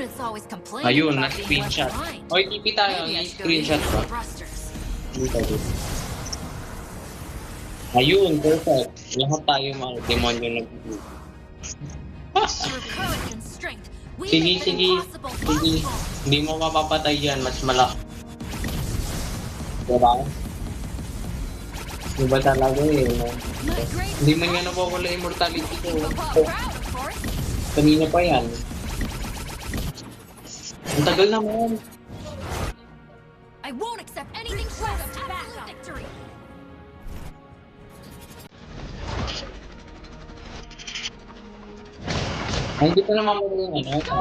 Students always complain Ayun, about being left na-screenshot. behind. Oy, TP tayo. Maybe I should go Screenshot use ko. the thrusters. Dito, dito. Ayun, perfect. Lahat tayo mga demonyo nag-i-eat. Through courage and strength, we Sige, make the sige. impossible Sige. possible. Hindi mo mapapatay yan. Mas malaki. Diba? Diba talaga eh. No? My great Hindi man nga nawawala immortality ko. Papa proud, of course. Kanina pa yan. Ang tagal naman. I won't accept anything short of absolute victory. Ay, hindi ko naman mo yung ano.